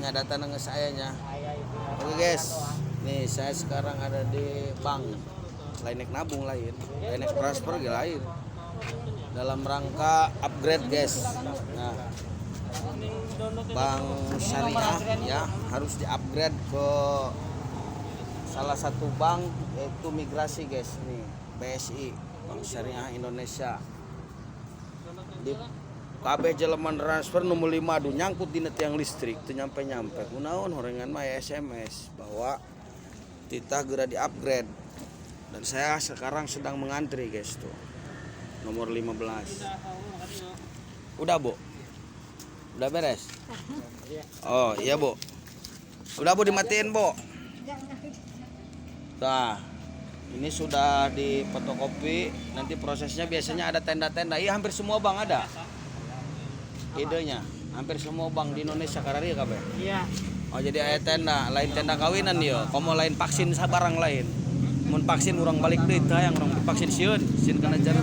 Nya data nang sayanya. Oke guys, nih saya sekarang ada di bank. Lain naik nabung lain, lain naik transfer lain. Dalam rangka upgrade guys. Nah, bank syariah ya harus di-upgrade ke salah satu bank yaitu migrasi guys nih, BSI, Bank Syariah Indonesia. Di KB jeleman transfer nomor 5 aduh nyangkut di tiang listrik teu nyampe-nyampe. Kunaon horengan mah SMS bahwa kita segera di-upgrade. Dan saya sekarang sedang mengantri guys tuh. Nomor 15. Udah, Bu? Udah beres? Oh, iya, Bu. Udah, Bu, dimatiin, Bu. Nah, ini sudah di fotokopi. Nanti prosesnya biasanya ada tenda-tenda. Iya, hampir semua bank ada. Idenya, hampir semua bank di Indonesia karena kabeh. Iya. Oh, jadi aya tenda, lain tenda kawinan dia. Komo lain vaksin sabarang lain. Mun vaksin urang balik deui teh yang urang divaksin sieun kana jarum.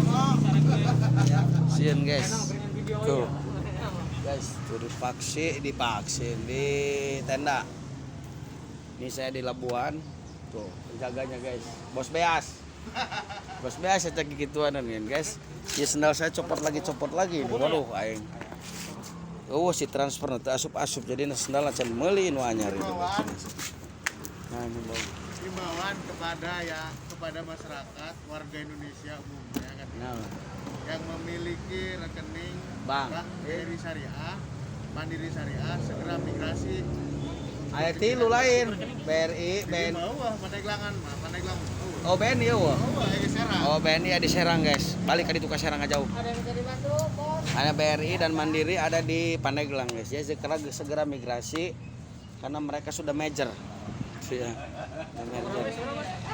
Sieun, guys. Tuh. Guys, tuh divaksin di tenda. Ini saya di Labuan. Tuh, penjaganya guys. Bos Beas. Bos Beas eta gituanan guys. Ya sendal saya copot lagi. Waduh aing. Oh, si transfer teh asup-asup jadi sendal can meuli nu anyar itu. Nah, ini bang. Himbauan kepada masyarakat warga Indonesia umumnya kan, yang memiliki rekening bank BRI Syariah, Mandiri Syariah segera migrasi. Aya tilu lain BRI, BNI. Pandeglang. Oh, BNI ya, wah. Oh, BNI di Serang, guys. Balik ke itu ke Serang aja jauh. Ada yang bisa dibantu, Bos? Ada BRI dan Mandiri ada di Pandeglang, guys. Ya segera migrasi karena mereka sudah merger. Ya,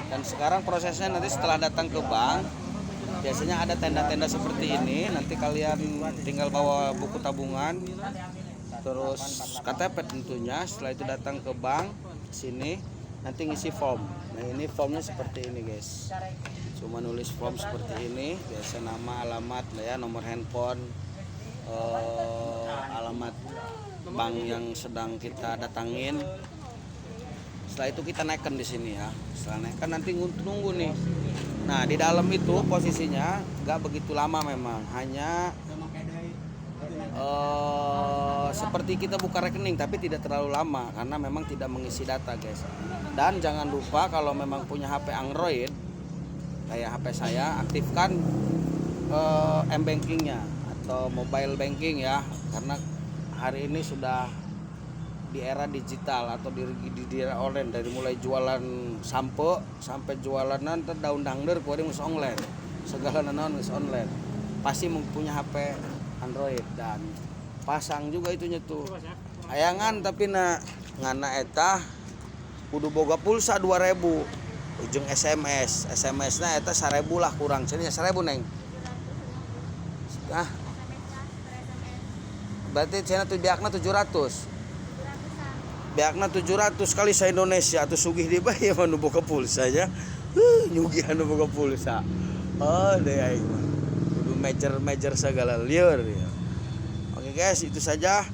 dan sekarang prosesnya nanti setelah datang ke bank biasanya ada tenda-tenda seperti ini, nanti kalian tinggal bawa buku tabungan terus KTP tentunya. Setelah itu datang ke bank sini nanti ngisi form. Nah, ini formnya seperti ini guys, cuma nulis form seperti ini, biasa nama, alamat ya, nomor handphone, alamat bank yang sedang kita datangin. Setelah itu kita naikkan di sini ya. Setelah naikkan nanti nunggu nih. Nah, di dalam itu posisinya nggak begitu lama memang. Hanya seperti kita buka rekening tapi tidak terlalu lama karena memang tidak mengisi data guys. Dan jangan lupa kalau memang punya HP Android kayak HP saya, aktifkan m-bankingnya atau mobile banking ya, karena hari ini sudah di era digital atau di era online, dari mulai jualan sampo sampai jualan nanti daun dangder kuring geus online, segala naon geus online. Pasti mempunyai HP Android dan pasang juga itunya tuh ayangan, tapi ngana eta kudu boga pulsa 2000 ujung SMS na eta 1000 lah kurang cenah 1000 neng. Berarti cenah tuh biakna 700. Biakna 700 kali sa Indonesia atau sugih di bae anu boga pulsa nya. Nyugih anu boga pulsa. Oh, deh aing mah. Kudu major segala lieur ya. Oke guys, itu saja.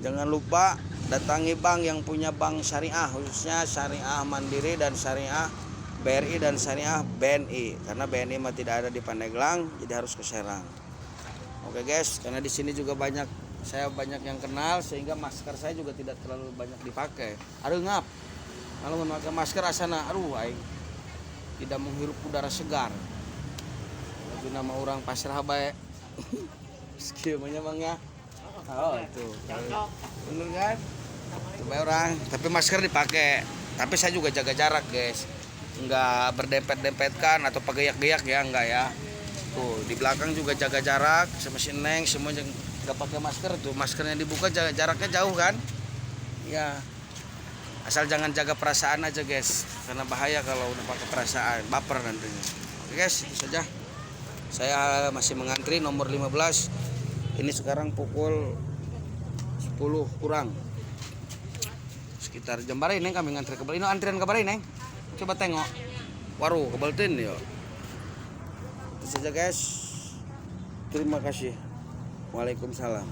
Jangan lupa datangi bank yang punya bank syariah, khususnya Syariah Mandiri dan Syariah BRI dan Syariah BNI. Karena BNI mah tidak ada di Pandeglang, jadi harus ke Serang. Oke guys, karena di sini juga saya banyak yang kenal sehingga masker saya juga tidak terlalu banyak dipakai. Aduh ngap. Kalau memakai masker asana aduh aing tidak menghirup udara segar. Itu nama orang pasrah bae. Skemanya Bang ya. Oh, itu. Bener kan? Itu bae orang, tapi masker dipakai. Tapi saya juga jaga jarak, guys. Enggak berdempet-dempetkan atau pageyak-geyak ya, enggak ya. Tuh, di belakang juga jaga jarak sama si Neng, semua nggak pakai masker tuh, maskernya dibuka jaraknya jauh kan ya, asal jangan jaga perasaan aja guys, karena bahaya kalau udah pakai perasaan, baper nantinya. Oke guys, itu saja, saya masih mengantri nomor 15. Ini sekarang pukul 10 kurang sekitar jam bari neng, kami ngantri ke bari. Ini antrian ke bari neng, coba tengok waru ke Baltin yo. Itu saja guys, terima kasih. Waalaikumsalam.